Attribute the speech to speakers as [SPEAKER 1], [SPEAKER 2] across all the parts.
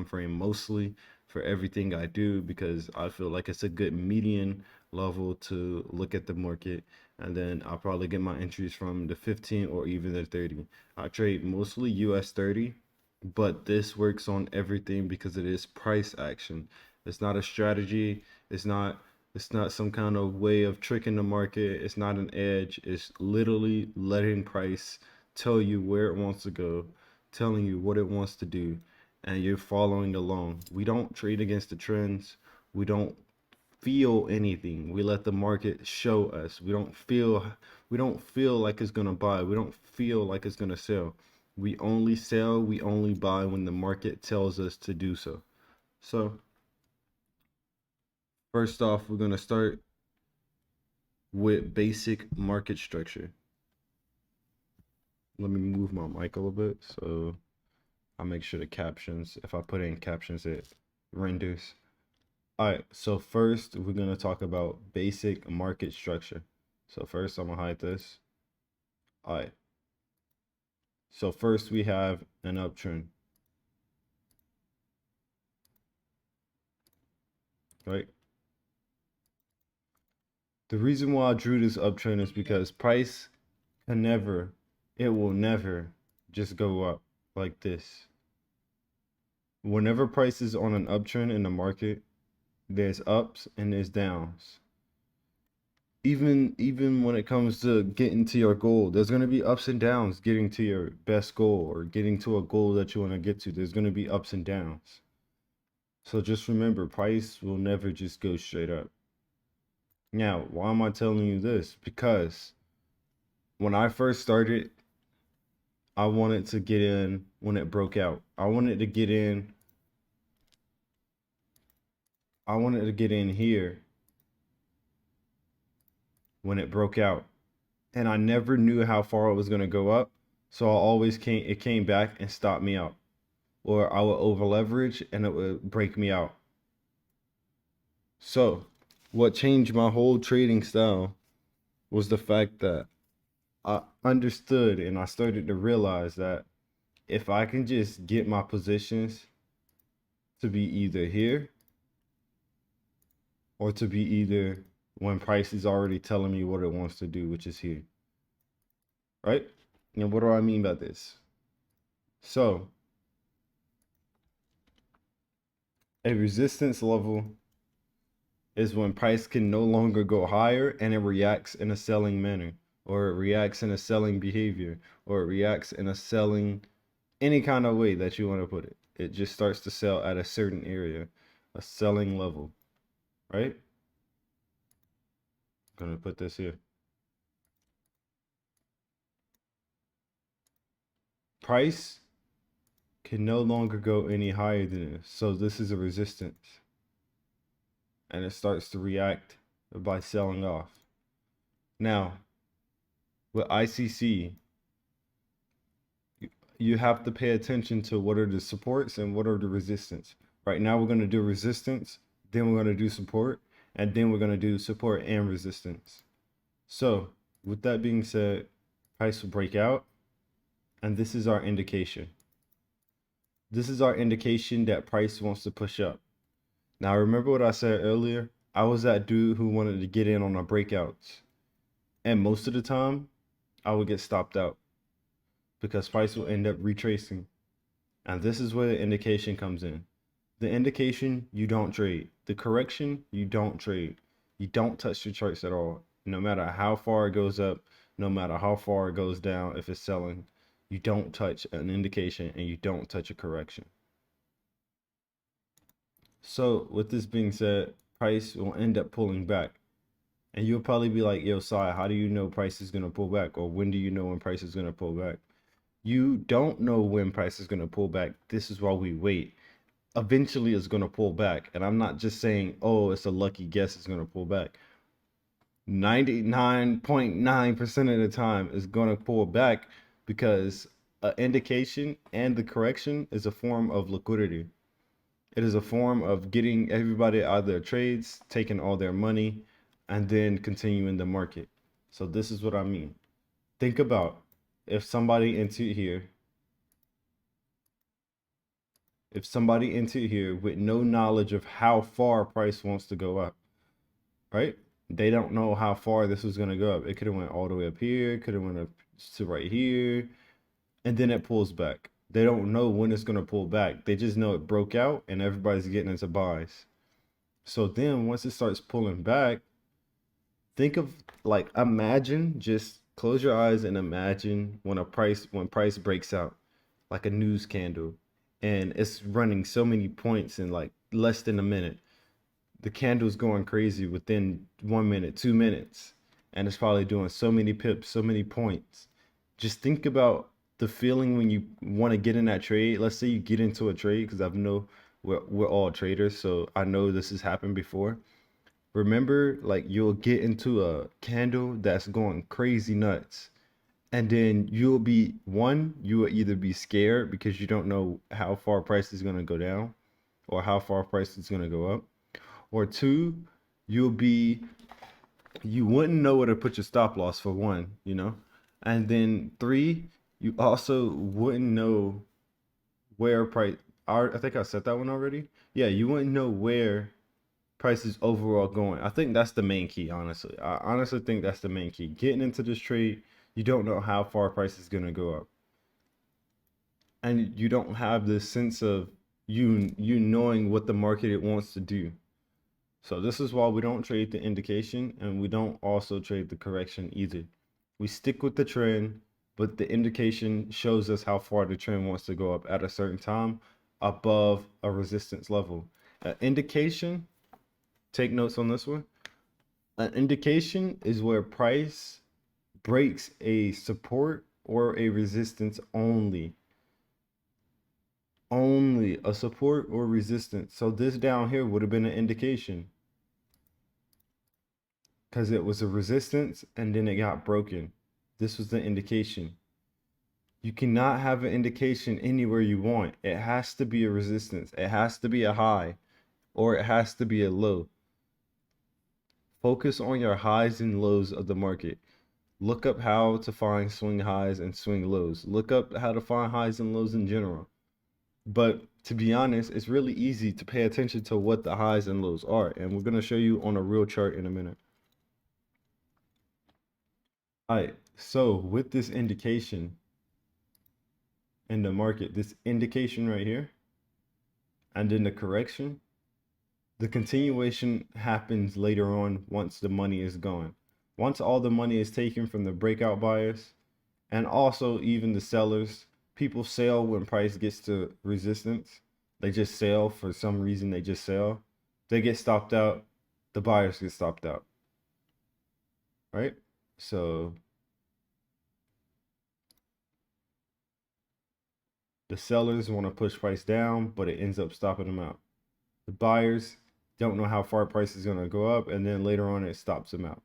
[SPEAKER 1] time frame mostly for everything I do because I feel like it's a good median level to look at the market. And then I'll probably get my entries from the 15 or even the 30. I trade mostly US 30, but this works on everything because it is price action. It's not a strategy. It's not some kind of way of tricking the market. It's not an edge. It's literally letting price tell you where it wants to go, telling you what it wants to do, and you're following along. We don't trade against the trends. We don't feel anything. We let the market show us. We don't feel like it's gonna buy. We don't feel like it's gonna sell. We only sell, we only buy when the market tells us to do so. So, first off, we're gonna start with basic market structure. Let me move my mic a little bit so I'll make sure the captions, if I put in captions, it renders. All right, so first we're gonna talk about basic market structure. So first I'm gonna hide this. All right, so first we have an uptrend, right? The reason why I drew this uptrend is because price can never, it will never just go up like this. Whenever price is on an uptrend in the market, there's ups and there's downs. Even when it comes to getting to your goal, there's going to be ups and downs getting to your best goal or getting to a goal that you want to get to. There's going to be ups and downs. So just remember, price will never just go straight up. Now, why am I telling you this? Because when I first started, I wanted to get in when it broke out. I wanted to get in here when it broke out. And I never knew how far it was going to go up. So it came back and stopped me out. Or I would over leverage and it would break me out. So what changed my whole trading style was the fact that I understood and I started to realize that if I can just get my positions to be either here or to be either when price is already telling me what it wants to do, which is here, right? And what do I mean by this? So a resistance level is when price can no longer go higher and it reacts in a selling manner, or it reacts in a selling behavior, or it reacts in a selling, any kind of way that you want to put it. It just starts to sell at a certain area, a selling level, right? I'm gonna put this here. Price can no longer go any higher than this. So this is a resistance. And it starts to react by selling off. Now, with ICC, you have to pay attention to what are the supports and what are the resistance. Right now we're going to do resistance, then we're going to do support, and then we're going to do support and resistance. So with that being said, price will break out, and this is our indication. This is our indication that price wants to push up. Now remember what I said earlier? I was that dude who wanted to get in on our breakouts, and most of the time I would get stopped out because price will end up retracing. And this is where the indication comes in. The indication, you don't trade. The correction, you don't trade. You don't touch the charts at all. No matter how far it goes up, no matter how far it goes down, if it's selling, you don't touch an indication and you don't touch a correction. So with this being said, price will end up pulling back. And you'll probably be like, yo, Sai, how do you know price is going to pull back? Or when do you know when price is going to pull back? You don't know when price is going to pull back. This is why we wait. Eventually it's going to pull back. And I'm not just saying, oh, it's a lucky guess it's going to pull back. 99.9% of the time is going to pull back because an indication and the correction is a form of liquidity. It is a form of getting everybody out of their trades, taking all their money, and then continuing the market. So this is what I mean. Think about if somebody into here if somebody entered here with no knowledge of how far price wants to go up, right? They don't know how far this was gonna go up. It could have went all the way up here, could have went up to right here, and then it pulls back. They don't know when it's gonna pull back. They just know it broke out and everybody's getting into buys. So then once it starts pulling back, think of, like, imagine, just close your eyes and imagine when price breaks out like a news candle and it's running so many points in like less than a minute. The candle's going crazy within 1 minute, 2 minutes, and it's probably doing so many pips, so many points. Just think about the feeling when you want to get in that trade. Let's say you get into a trade, because I know we're all traders, so I know this has happened before. Remember, like, you'll get into a candle that's going crazy nuts, and then you will either be scared because you don't know how far price is going to go down or how far price is going to go up, or two, you'll be you wouldn't know where to put your stop loss, for one, and then three, you also wouldn't know where price. I think I said that one already. Yeah, you wouldn't know where price is overall going. I think that's the main key, honestly. I honestly think that's the main key. Getting into this trade, you don't know how far price is gonna go up, and you don't have this sense of you knowing what the market it wants to do. So this is why we don't trade the indication, and we don't also trade the correction either. We stick with the trend, but the indication shows us how far the trend wants to go up at a certain time above a resistance level. An indication, take notes on this one. An indication is where price breaks a support or a resistance only. Only a support or resistance. So this down here would have been an indication, because it was a resistance and then it got broken. This was the indication. You cannot have an indication anywhere you want. It has to be a resistance. It has to be a high, or it has to be a low. Focus on your highs and lows of the market. Look up how to find swing highs and swing lows. Look up how to find highs and lows in general. But to be honest, it's really easy to pay attention to what the highs and lows are. And we're going to show you on a real chart in a minute. All right, so with this indication in the market, this indication right here, and then the correction, the continuation happens later on once the money is gone. Once all the money is taken from the breakout buyers, and also even the sellers, people sell when price gets to resistance. They just sell for some reason, they just sell. They get stopped out, the buyers get stopped out, right? So the sellers want to push price down, but it ends up stopping them out. The buyers don't know how far price is going to go up, and then later on it stops them out.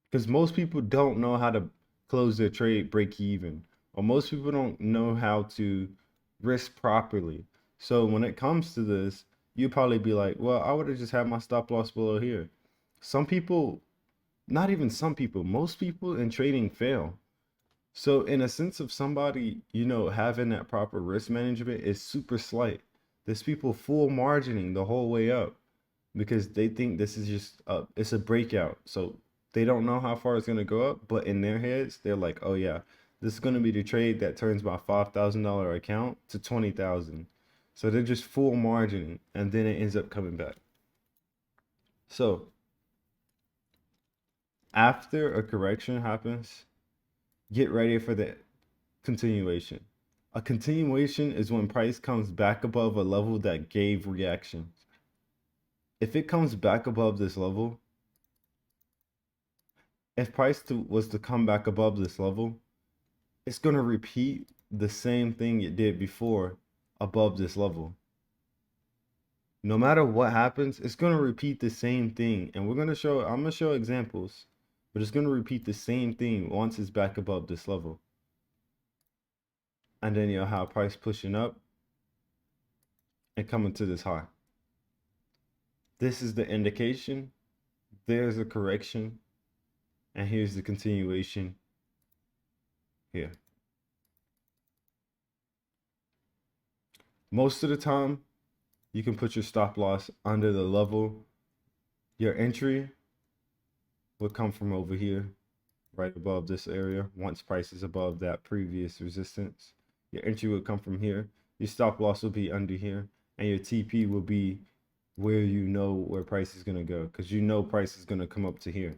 [SPEAKER 1] Because most people don't know how to close their trade break even, or most people don't know how to risk properly. So when it comes to this, you probably be like, well, I would have just had my stop loss below here. Some people, not even some people, most people in trading fail. So in a sense of somebody, having that proper risk management is super slight. There's people full margining the whole way up because they think this is just it's a breakout. So they don't know how far it's going to go up, but in their heads, they're like, oh yeah, this is going to be the trade that turns my $5,000 account to 20,000. So they're just full margining, and then it ends up coming back. So after a correction happens, get ready for the continuation. A continuation is when price comes back above a level that gave reaction. If it comes back above this level, if was to come back above this level, it's going to repeat the same thing it did before above this level. No matter what happens, it's going to repeat the same thing. And I'm going to show examples, but it's going to repeat the same thing once it's back above this level. And then you'll have price pushing up and coming to this high. This is the indication. There's a correction. And here's the continuation here. Most of the time, you can put your stop loss under the level. Your entry would come from over here, right above this area. Once price is above that previous resistance, your entry would come from here. Your stop loss will be under here, and your TP will be where you know where price is going to go, because you know price is going to come up to here.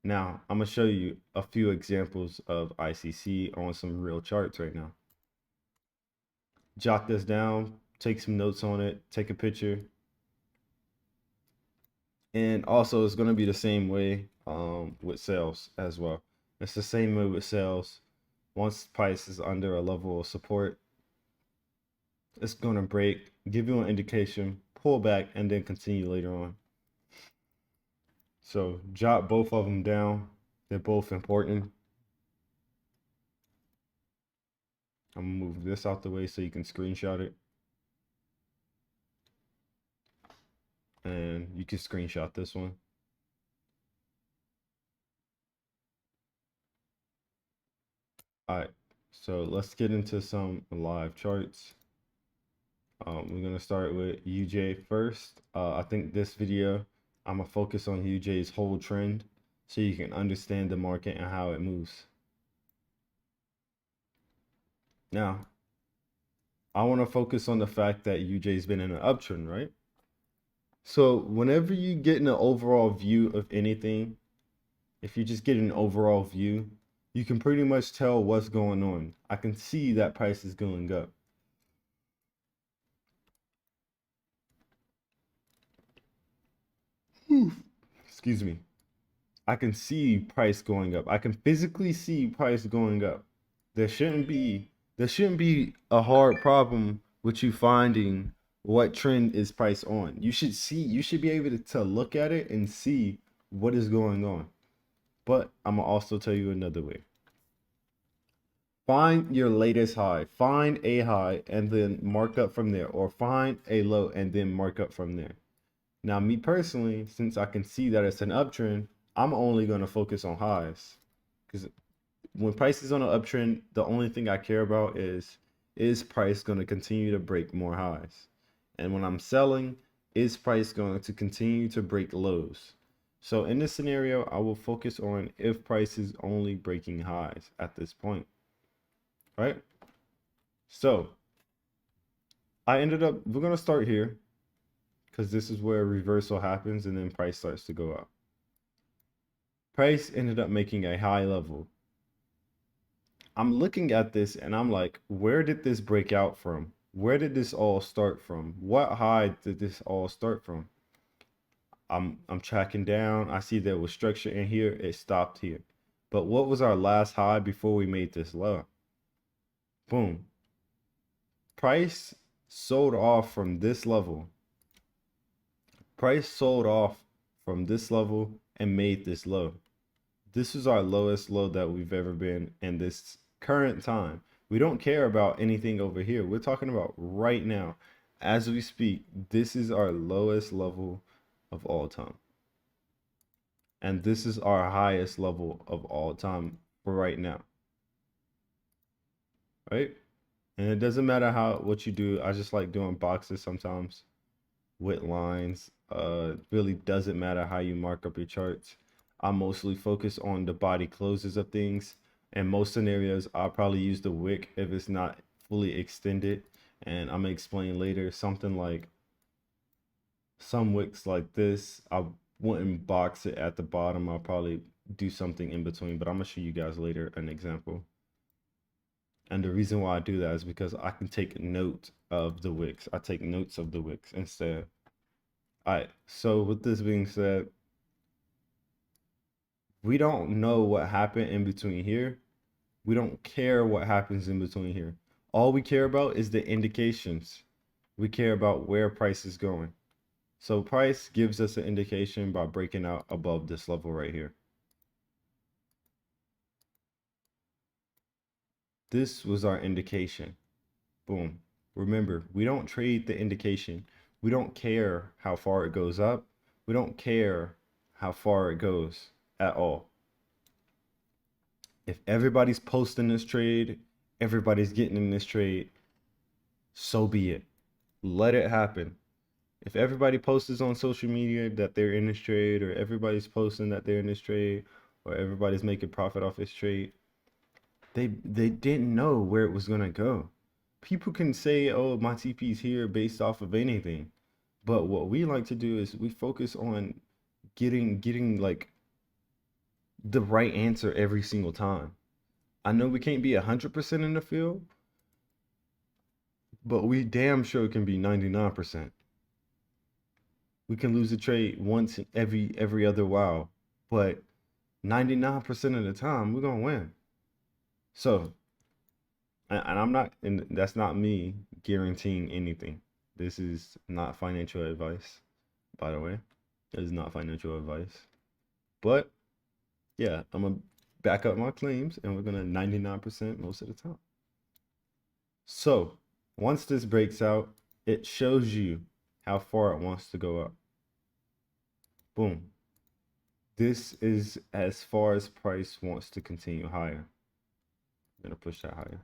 [SPEAKER 1] Now, I'm going to show you a few examples of ICC on some real charts right now. Jot this down, take some notes on it, take a picture. And also, it's going to be the same way with sales as well. It's the same way with sales. Once price is under a level of support, it's going to break, give you an indication, pull back, and then continue later on. So jot both of them down. They're both important. I'm going to move this out the way so you can screenshot it. And you can screenshot this one. All right, so let's get into some live charts. We're going to start with UJ first. I think this video, I'm going to focus on UJ's whole trend so you can understand the market and how it moves. Now, I want to focus on the fact that UJ's been in an uptrend, right? So whenever you get an overall view of anything, if you just get an overall view, you can pretty much tell what's going on. I can see that price is going up. Excuse me. I can see price going up. I can physically see price going up. There shouldn't be a hard problem with you finding what trend is price on. You should be able to look at it and see what is going on. But I'm gonna also tell you another way. Find your latest high, find a high and then mark up from there, or find a low and then mark up from there. Now, me personally, since I can see that it's an uptrend, I'm only going to focus on highs, because when price is on an uptrend, the only thing I care about is price going to continue to break more highs? And when I'm selling, is price going to continue to break lows? So in this scenario, I will focus on if price is only breaking highs at this point, right? So we're going to start here, because this is where reversal happens and then price starts to go up. Price ended up making a high level. I'm looking at this and I'm like, where did this break out from? Where did this all start from? What high did this all start from? I'm tracking down. I see there was structure in here. It stopped here. But what was our last high before we made this low? Boom. Price sold off from this level. Price sold off from this level and made this low. This is our lowest low that we've ever been in this current time. We don't care about anything over here. We're talking about right now. As we speak, this is our lowest level of all time. And this is our highest level of all time for right now. Right? And it doesn't matter what you do. I just like doing boxes sometimes with lines. Really doesn't matter how you mark up your charts. I mostly focus on the body closes of things. In most scenarios, I'll probably use the wick if it's not fully extended. And I'm gonna explain later. Something like some wicks like this, I wouldn't box it at the bottom. I'll probably do something in between, but I'm gonna show you guys later an example. And the reason why I do that is because I can take note of the wicks. I take notes of the wicks instead. All right, so with this being said, we don't know what happened in between here. We don't care what happens in between here. All we care about is the indications. We care about where price is going. So price gives us an indication by breaking out above this level right here. This was our indication. Boom. Remember, we don't trade the indication. We don't care how far it goes up. We don't care how far it goes at all. If everybody's posting this trade, everybody's getting in this trade, so be it. Let it happen. If everybody posts on social media that they're in this trade, or everybody's posting that they're in this trade, or everybody's making profit off this trade, they didn't know where it was gonna go. People can say, "Oh, my TP's here," based off of anything, but what we like to do is we focus on getting like the right answer every single time. I know we can't be 100% in the field, but we damn sure can be 99%. We can lose a trade once in every other while, but 99% of the time we're gonna win. So, and I'm not, and that's not me guaranteeing anything. This is not financial advice, by the way. It is not financial advice. But yeah, I'm gonna back up my claims, and we're gonna 99% most of the time. So once this breaks out, it shows you how far it wants to go up. Boom. This is as far as price wants to continue higher. I'm gonna push that higher.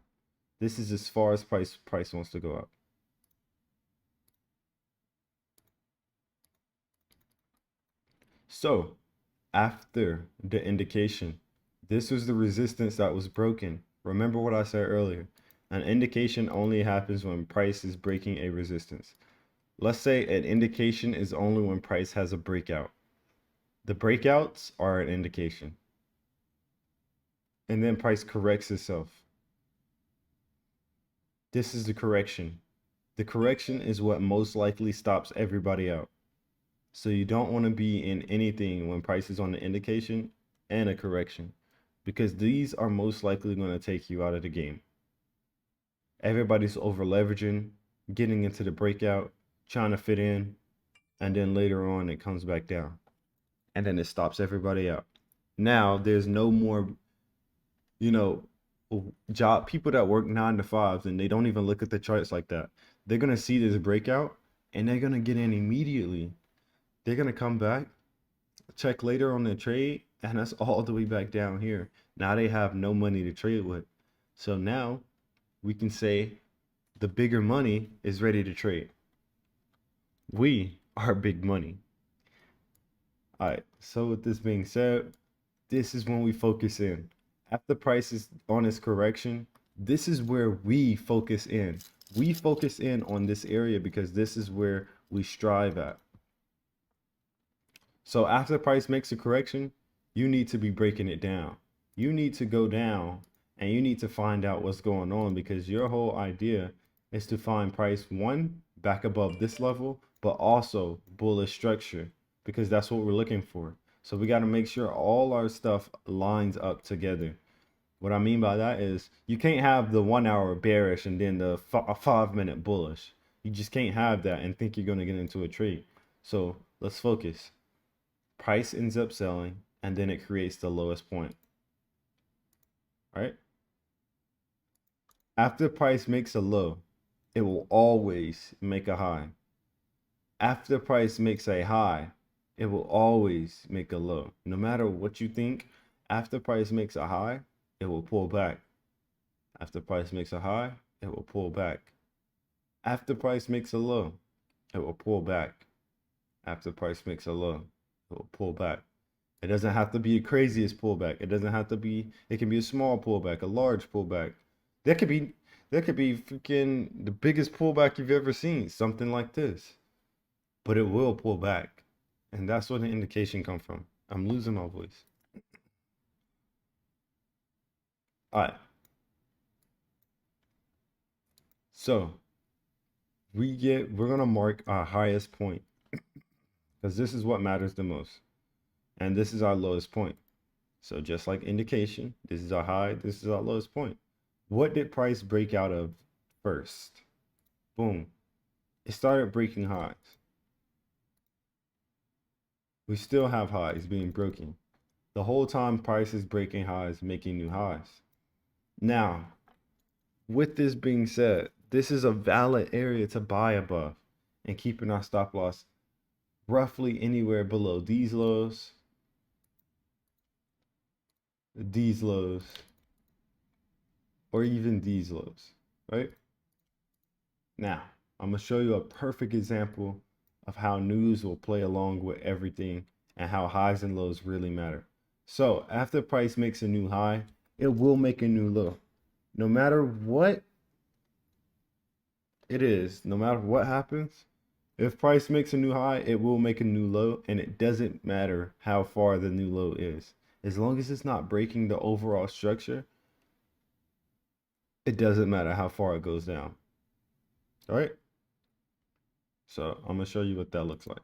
[SPEAKER 1] This is as far as price wants to go up. So after the indication, this was the resistance that was broken. Remember what I said earlier. An indication only happens when price is breaking a resistance. Let's say an indication is only when price has a breakout. The breakouts are an indication. And then price corrects itself. This is the correction. The correction is what most likely stops everybody out. So you don't want to be in anything when price is on the indication and a correction, because these are most likely going to take you out of the game. Everybody's over leveraging, getting into the breakout, trying to fit in, and then later on it comes back down. And then it stops everybody out. Now there's no more, you know, job people that work 9 to 5s and they don't even look at the charts like that. They're gonna see this breakout and they're gonna get in immediately. They're gonna come back, check later on the trade, and that's all the way back down here. Now they have no money to trade with. So now we can say the bigger money is ready to trade. We are big money. All right. So with this being said, this is when we focus in. After price is on its correction, this is where we focus in. We focus in on this area because this is where we strive at. So after price makes a correction, you need to be breaking it down. You need to go down and you need to find out what's going on, because your whole idea is to find price one back above this level, but also bullish structure, because that's what we're looking for. So we got to make sure all our stuff lines up together. What I mean by that is you can't have the 1 hour bearish and then the 5 minute bullish. You just can't have that and think you're going to get into a trade. So let's focus. Price ends up selling and then it creates the lowest point. All right. After price makes a low, it will always make a high. After price makes a high, it will always make a low. No matter what you think, after price makes a high, it will pull back. After price makes a high, it will pull back. After price makes a low, it will pull back. After price makes a low, it will pull back. It doesn't have to be a craziest pullback. It doesn't have to be, it can be a small pullback, a large pullback. There could be freaking the biggest pullback you've ever seen, something like this. But it will pull back. And that's where the indication come from. I'm losing my voice. All right. So we're gonna mark our highest point, because this is what matters the most. And this is our lowest point. So just like indication, this is our high, this is our lowest point. What did price break out of first? Boom. It started breaking highs. We still have highs being broken. The whole time price is breaking highs, making new highs. Now, with this being said, this is a valid area to buy above and keeping our stop loss roughly anywhere below these lows, or even these lows, right? Now, I'm gonna show you a perfect example of how news will play along with everything and how highs and lows really matter. So after price makes a new high, it will make a new low. No matter what it is, no matter what happens, if price makes a new high, it will make a new low, and it doesn't matter how far the new low is. As long as it's not breaking the overall structure, it doesn't matter how far it goes down. All right? So I'm gonna show you what that looks like.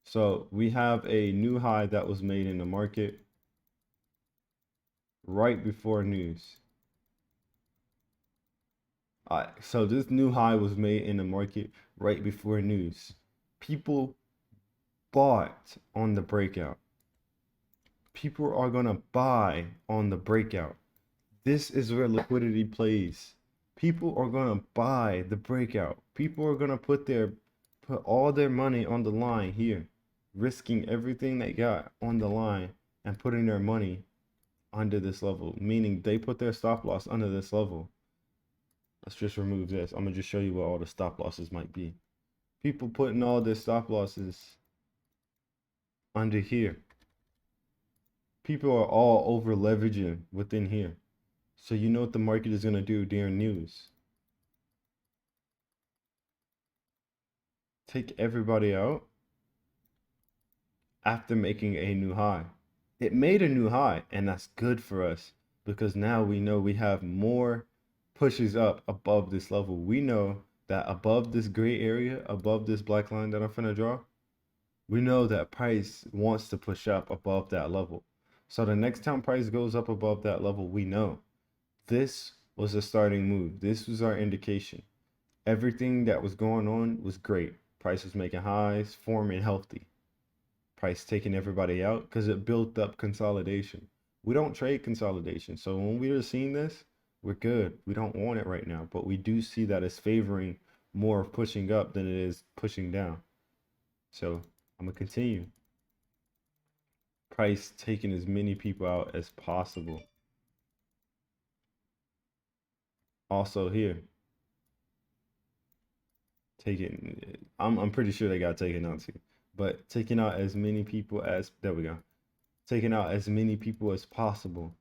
[SPEAKER 1] So we have a new high that was made in the market right before news. So this new high was made in the market right before news. People bought on the breakout. People are gonna buy on the breakout. This is where liquidity plays. People are gonna buy the breakout. People are gonna put all their money on the line here, risking everything they got on the line and putting their money under this level, meaning they put their stop loss under this level. Let's just remove this. I'm gonna just show you what all the stop losses might be. People putting all their stop losses under here. People are all over leveraging within here. So you know what the market is gonna do during news. Take everybody out after making a new high. It made a new high, and that's good for us because now we know we have more pushes up above this level. We know that above this gray area, above this black line that I'm gonna draw, we know that price wants to push up above that level. So the next time price goes up above that level, we know this was a starting move. This was our indication. Everything that was going on was great. Price was making highs, forming healthy. Price taking everybody out because it built up consolidation. We don't trade consolidation. So when we are seeing this, we're good. We don't want it right now, but we do see that it's favoring more of pushing up than it is pushing down. So I'm gonna continue. Price taking as many people out as possible. Also here, taking, I'm pretty sure they got taken out too, but taking out as many people as, there we go. Taking out as many people as possible.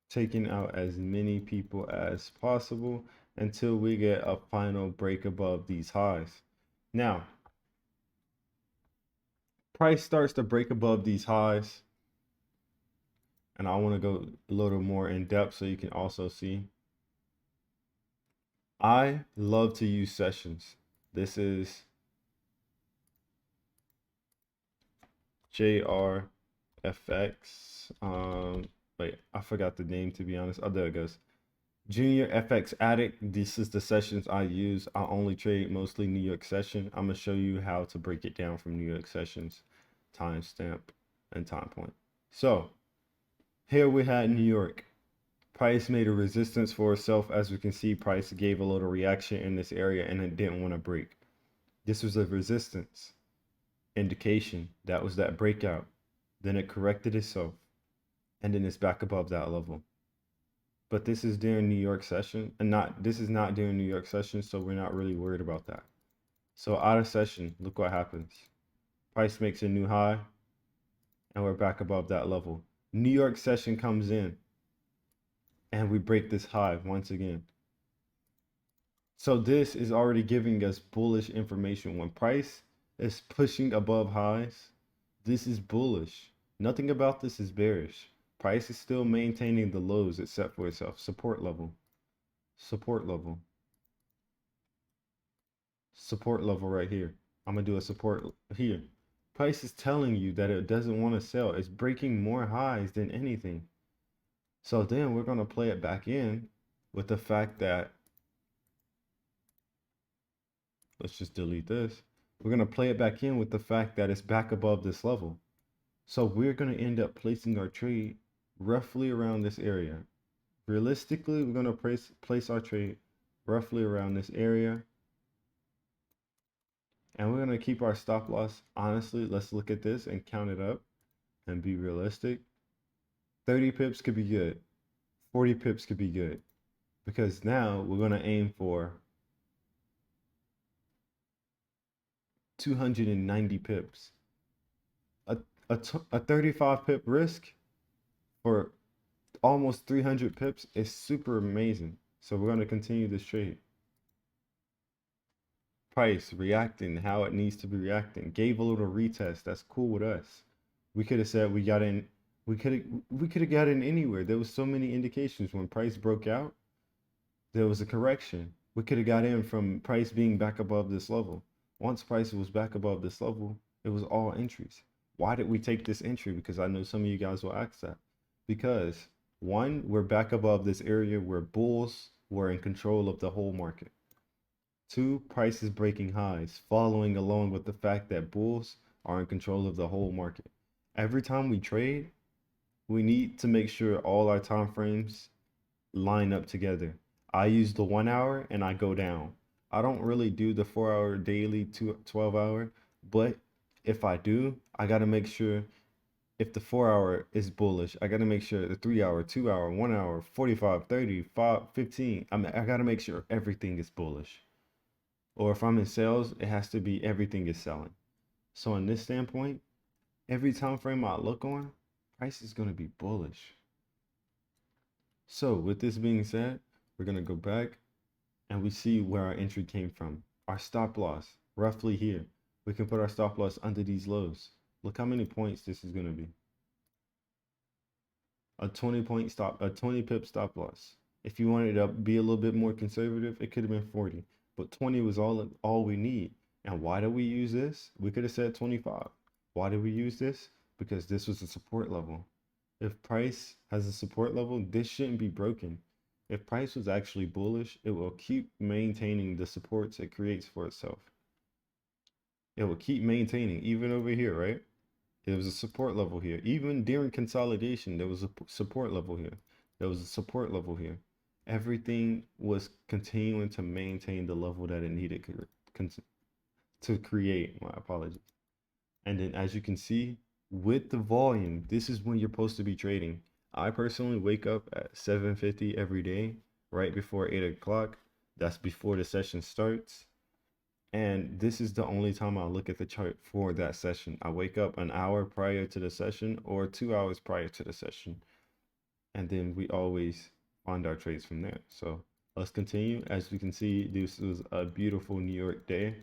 [SPEAKER 1] Taking out as many people as possible until we get a final break above these highs. Now, price starts to break above these highs, and I want to go a little more in depth so you can also see. I love to use sessions. This is JRFX. Wait, I forgot the name to be honest. Oh, there it goes. Junior FX Addict. This is the sessions I use. I only trade mostly New York session. I'm gonna show you how to break it down from New York sessions, timestamp, and time point. So here we had New York. Price made a resistance for itself. As we can see, price gave a little reaction in this area and it didn't want to break. This was a resistance indication. That was that breakout. Then it corrected itself and then it's back above that level. But this is during New York session and this is not during New York session, so we're not really worried about that. So out of session, look what happens. Price makes a new high and we're back above that level. New York session comes in and we break this high once again. So this is already giving us bullish information. When price is pushing above highs, this is bullish. Nothing about this is bearish. Price is still maintaining the lows it set for itself. Support level. Support level. Support level right here. I'm going to do a support here. Price is telling you that it doesn't want to sell. It's breaking more highs than anything. So then we're going to play it back in with the fact that, let's just delete this. We're going to play it back in with the fact that it's back above this level. So we're going to end up placing our trade roughly around this area. Realistically, we're going to place our trade roughly around this area. And we're going to keep our stop loss. Honestly, let's look at this and count it up and be realistic. 30 pips could be good. 40 pips could be good. because now we're going to aim for 290 pips. A, a 35 pip risk for almost 300 pips is super amazing. So we're going to continue this trade. Price reacting how it needs to be reacting. Gave a little retest. That's cool with us. We could have said we got in. We could have got in anywhere. There was so many indications when price broke out. There was a correction. We could have got in from price being back above this level. Once price was back above this level, it was all entries. Why did we take this entry? Because I know some of you guys will ask that. Because one, we're back above this area where bulls were in control of the whole market. Two, price is breaking highs, following along with the fact that bulls are in control of the whole market. Every time we trade, we need to make sure all our time frames line up together. I use the 1 hour and I go down. I don't really do the 4 hour daily, 12 hour, but if I do, I got to make sure if the 4 hour is bullish, I got to make sure the 3 hour, 2 hour, 1 hour, 45, 30, 15. I got to make sure everything is bullish. Or if I'm in sales, it has to be everything is selling. So in this standpoint, every time frame I look on, price is going to be bullish. So with this being said, we're going to go back and we see where our entry came from. Our stop loss, roughly here. We can put our stop loss under these lows. Look how many points this is going to be. A 20 pip stop loss. If you wanted to be a little bit more conservative, it could have been 40, but 20 was all we need. And why do we use this? We could have said 25. Why did we use this? Because this was a support level. If price has a support level, this shouldn't be broken. If price was actually bullish, it will keep maintaining the supports it creates for itself. It will keep maintaining, even over here, right? There was a support level here. Even during consolidation, there was a support level here. There was a support level here. Everything was continuing to maintain the level that it needed to create. My apologies. And then as you can see, with the volume, this is when you're supposed to be trading. I personally wake up at 7:50 every day, right before 8 o'clock. That's before the session starts. And this is the only time I look at the chart for that session. I wake up an hour prior to the session or 2 hours prior to the session. And then we always find our trades from there. So let's continue. As we can see, this was a beautiful New York day,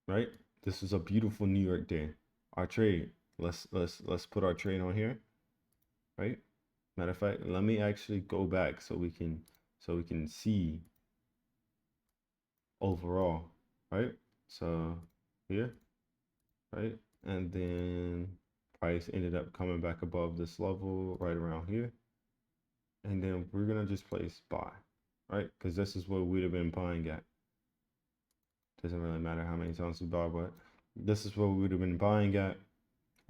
[SPEAKER 1] right? This is a beautiful New York day. Our trade. Let's put our trade on here, right? Matter of fact, let me actually go back so we can see overall, right? So here, right? And then price ended up coming back above this level right around here. And then we're gonna just place buy, right? Because this is what we'd have been buying at. Doesn't really matter how many times we buy, but this is what we would have been buying at.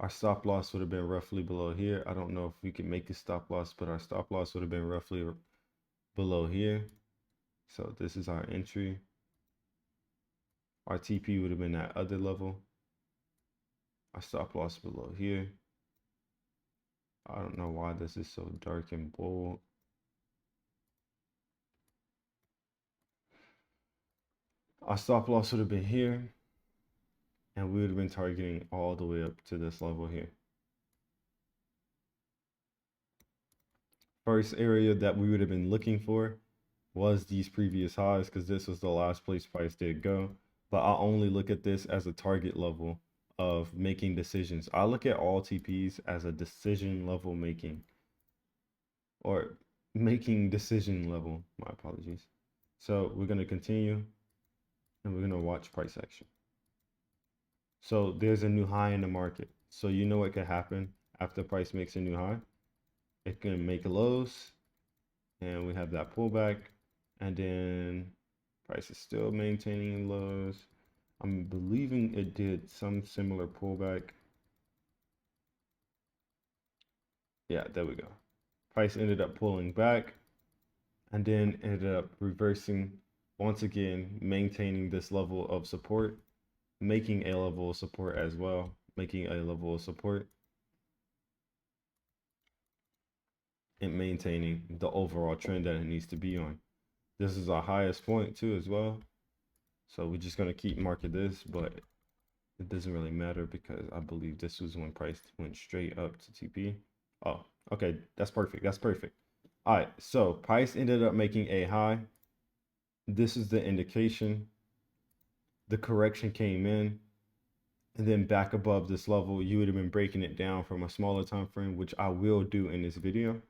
[SPEAKER 1] Our stop loss would have been roughly below here. I don't know if we can make a stop loss, but our stop loss would have been roughly below here. So this is our entry. Our TP would have been that other level. Our stop loss below here. I don't know why this is so dark and bold. Our stop loss would have been here, and we would have been targeting all the way up to this level here. First area that we would have been looking for was these previous highs, because this was the last place price did go. But I only look at this as a target level of making decisions. I look at all TPs as a decision level making, or making decision level. My apologies. So we're going to continue and we're going to watch price action. So there's a new high in the market. So you know what could happen after price makes a new high? It can make lows, and we have that pullback, and then price is still maintaining lows. I'm believing it did some similar pullback. Yeah, there we go. Price ended up pulling back and then ended up reversing once again, maintaining this level of support, making a level of support as well, making a level of support. and maintaining the overall trend that it needs to be on. This is our highest point too as well. So we're just gonna keep marking this, but it doesn't really matter because I believe this was when price went straight up to TP. Oh, okay, that's perfect. That's perfect. All right, so price ended up making a high. This is the indication. The correction came in, and then back above this level, you would have been breaking it down from a smaller time frame, which I will do in this video.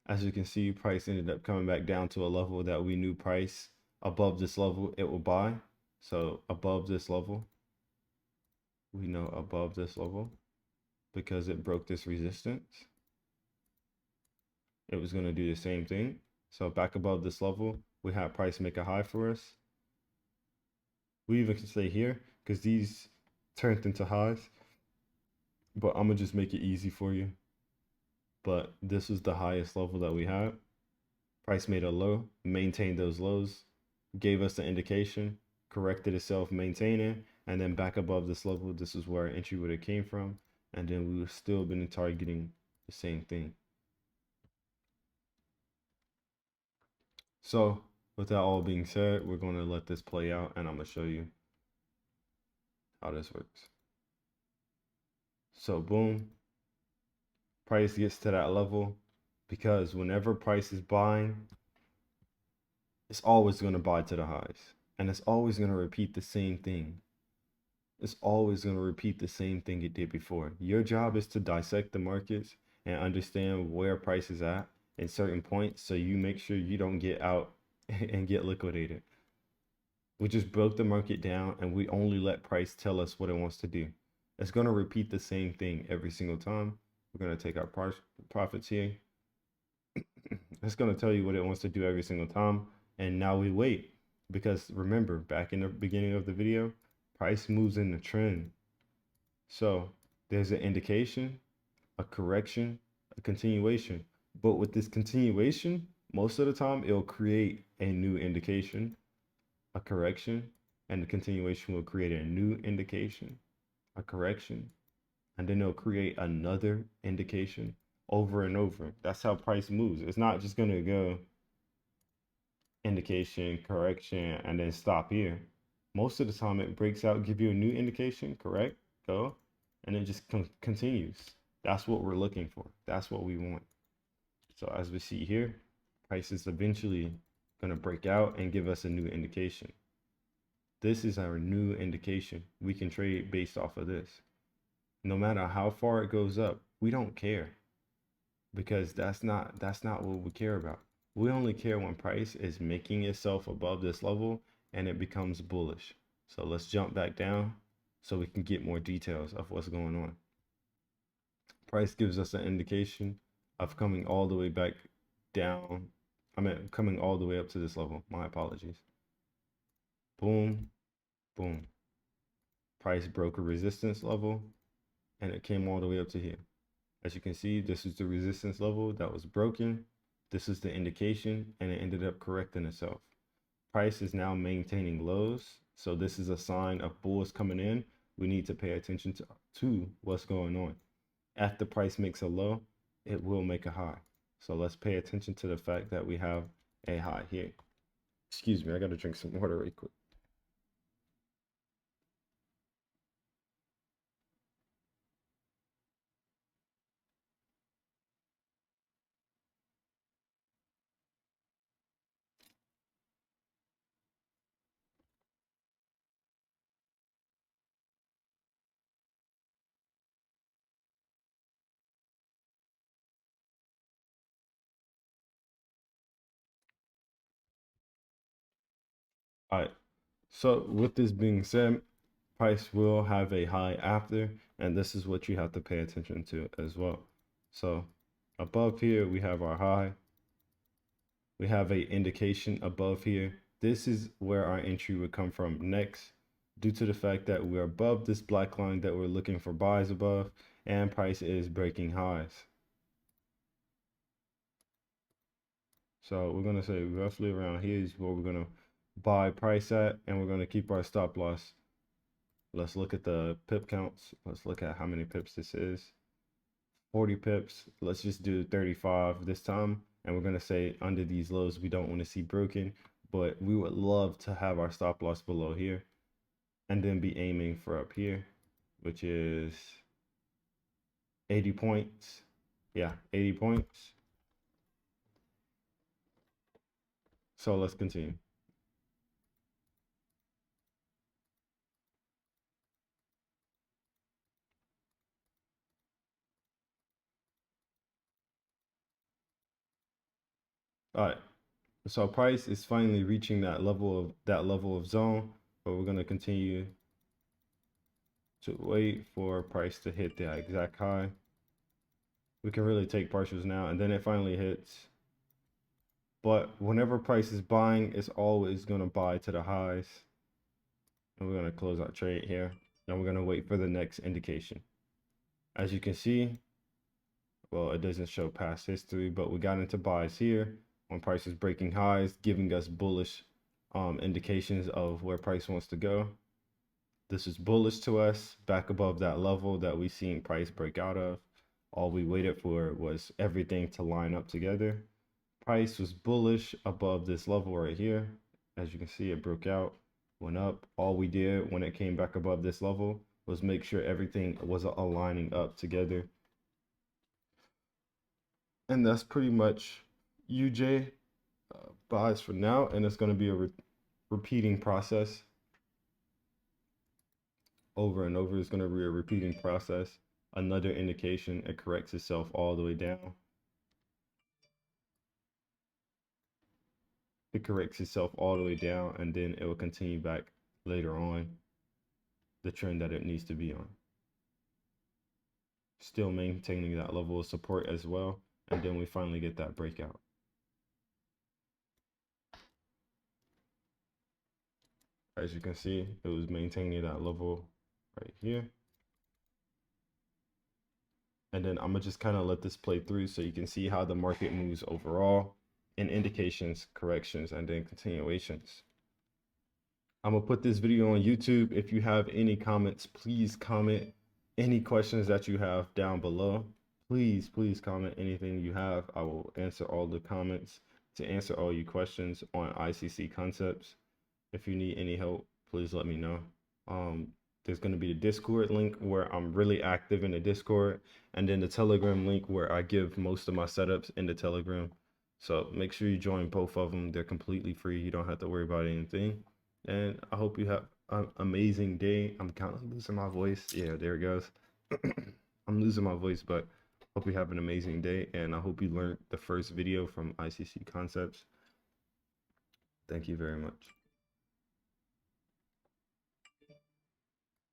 [SPEAKER 1] As you can see, price ended up coming back down to a level that we knew price above this level it will buy. So above this level, we know above this level, because it broke this resistance, it was going to do the same thing. So back above this level, we have price make a high for us. We even can stay here because these turned into highs, but I'm gonna just make it easy for you. But this was the highest level that we had. Price made a low, maintained those lows, gave us the indication, corrected itself, maintaining, and then back above this level, this is where our entry would have came from, and then we would still been targeting the same thing. So with that all being said, we're going to let this play out, and I'm going to show you how this works. So boom, price gets to that level, because whenever price is buying, it's always going to buy to the highs, and it's always going to repeat the same thing. It's always going to repeat the same thing it did before. Your job is to dissect the markets and understand where price is at in certain points, so you make sure you don't get out and get liquidated. We just broke the market down, and we only let price tell us what it wants to do. It's going to repeat the same thing every single time. We're going to take our profits here. It's going to tell you what it wants to do every single time. And now we wait, because remember, back in the beginning of the video, price moves in the trend. So there's an indication, a correction, a continuation. But with this continuation, most of the time it'll create a new indication, a correction, and the continuation will create a new indication, a correction, and then it'll create another indication over and over. That's how price moves. It's not just going to go indication, correction, and then stop here. Most of the time it breaks out, give you a new indication, correct, go, and it just continues. That's what we're looking for. That's what we want. So as we see here, price is eventually going to break out and give us a new indication. This is our new indication. We can trade based off of this. No matter how far it goes up, we don't care, because that's not what we care about. We only care when price is making itself above this level and it becomes bullish. So let's jump back down so we can get more details of what's going on. Price gives us an indication of coming all the way back down. I mean, coming all the way up to this level. My apologies. Boom, boom. Price broke a resistance level and it came all the way up to here. As you can see, this is the resistance level that was broken. This is the indication, and it ended up correcting itself. Price is now maintaining lows, so this is a sign of bulls coming in. We need to pay attention to what's going on. After price makes a low, it will make a high. So let's pay attention to the fact that we have a high here. Excuse me, I gotta drink some water real quick. All right, so with this being said, price will have a high after, and this is what you have to pay attention to as well. So above here, we have our high. We have a indication above here. This is where our entry would come from next, due to the fact that we're above this black line that we're looking for buys above, and price is breaking highs. So we're going to say roughly around here is where we're going to buy price at, and we're going to keep our stop loss. Let's look at the pip counts. Let's look at how many pips this is. 40 pips. Let's just do 35 this time. And we're going to say under these lows, we don't want to see broken, but we would love to have our stop loss below here and then be aiming for up here, which is 80 points. Yeah, 80 points. So let's continue. All right. So price is finally reaching that level of zone, but we're going to continue to wait for price to hit the exact high. We can really take partials now, and then it finally hits. But whenever price is buying, it's always going to buy to the highs. And we're going to close our trade here. And we're going to wait for the next indication. As you can see, well, it doesn't show past history, but we got into buys here when price is breaking highs, giving us bullish indications of where price wants to go. This is bullish to us, back above that level that we seen price break out of. All we waited for was everything to line up together. Price was bullish above this level right here. As you can see, it broke out, went up. All we did when it came back above this level was make sure everything was aligning up together. And that's pretty much UJ buys for now, and it's going to be a repeating process over and over. It's going to be a repeating process. Another indication, it corrects itself all the way down. It corrects itself all the way down, and then it will continue back later on the trend that it needs to be on. Still maintaining that level of support as well, and then we finally get that breakout. As you can see, it was maintaining that level right here. And then I'm gonna just kind of let this play through so you can see how the market moves overall in indications, corrections, and then continuations. I'm gonna put this video on YouTube. If you have any comments, please comment any questions that you have down below. Please comment anything you have. I will answer all the comments to answer all your questions on ICC concepts. If you need any help, please let me know. There's going to be the Discord link where I'm really active in the Discord, and then the Telegram link where I give most of my setups in the Telegram. So make sure you join both of them. They're completely free. You don't have to worry about anything. And I hope you have an amazing day. I'm kind of losing my voice. Yeah, there it goes. I'm losing my voice, but hope you have an amazing day. And I hope you learned the first video from ICC Concepts. Thank you very much.